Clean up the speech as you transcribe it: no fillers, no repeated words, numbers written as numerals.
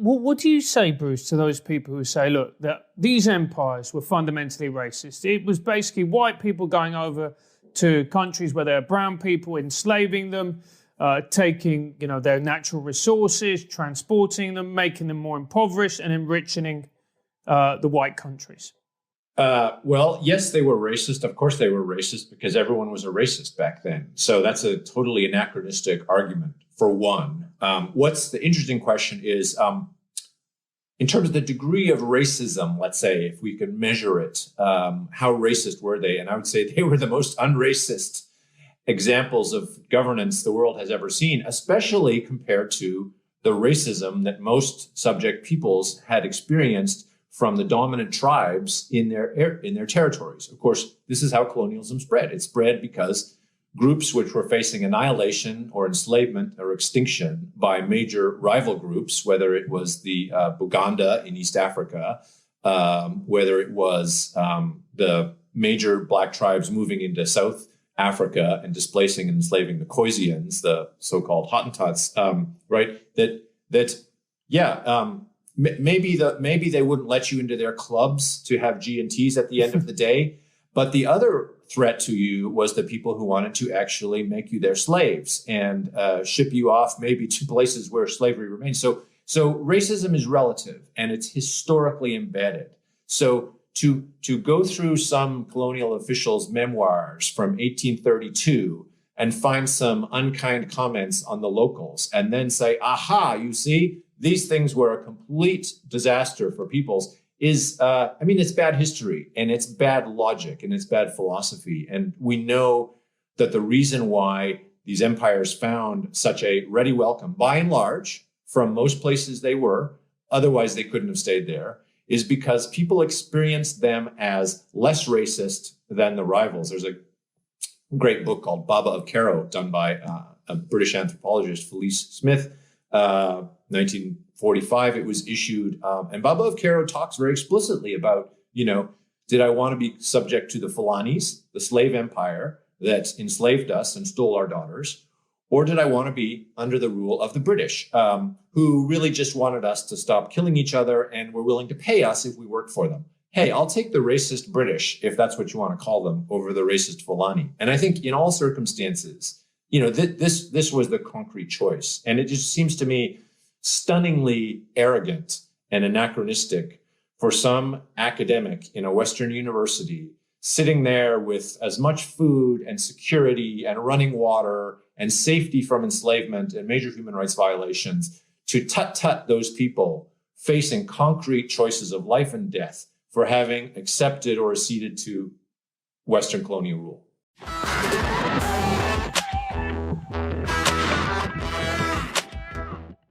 what do you say, Bruce, to those people who say, look, that these empires were fundamentally racist? It was basically white people going over to countries where there are brown people, enslaving them, taking their natural resources, transporting them, making them more impoverished, and enriching the white countries. Well, yes, they were racist. Of course they were racist because everyone was a racist back then. So that's a totally anachronistic argument, for one. What's the interesting question is, in terms of the degree of racism, let's say, if we could measure it, how racist were they? And I would say they were the most unracist examples of governance the world has ever seen, especially compared to the racism that most subject peoples had experienced from the dominant tribes in their territories. Of course, this is how colonialism spread. It spread because groups which were facing annihilation or enslavement or extinction by major rival groups, whether it was the Buganda in East Africa, whether it was the major black tribes moving into South Africa and displacing and enslaving the Khoisians, the so-called Hottentots, right? Maybe they wouldn't let you into their clubs to have G&Ts at the end of the day. But the other threat to you was the people who wanted to actually make you their slaves and ship you off maybe to places where slavery remains. So racism is relative and it's historically embedded. So to go through some colonial officials' memoirs from 1832 and find some unkind comments on the locals and then say, aha, you see, these things were a complete disaster for peoples is, it's bad history and it's bad logic and it's bad philosophy. And we know that the reason why these empires found such a ready welcome, by and large, from most places they were, otherwise they couldn't have stayed there, is because people experienced them as less racist than the rivals. There's a great book called Baba of Cairo, done by a British anthropologist, Felice Smith, 1945 it was issued. And Baba of Cairo talks very explicitly about, did I want to be subject to the Fulanis, the slave empire that enslaved us and stole our daughters? Or did I want to be under the rule of the British, who really just wanted us to stop killing each other and were willing to pay us if we worked for them? Hey, I'll take the racist British, if that's what you want to call them, over the racist Fulani. And I think in all circumstances, this was the concrete choice. And it just seems to me stunningly arrogant and anachronistic for some academic in a Western university sitting there with as much food and security and running water and safety from enslavement and major human rights violations to tut-tut those people facing concrete choices of life and death for having accepted or acceded to Western colonial rule.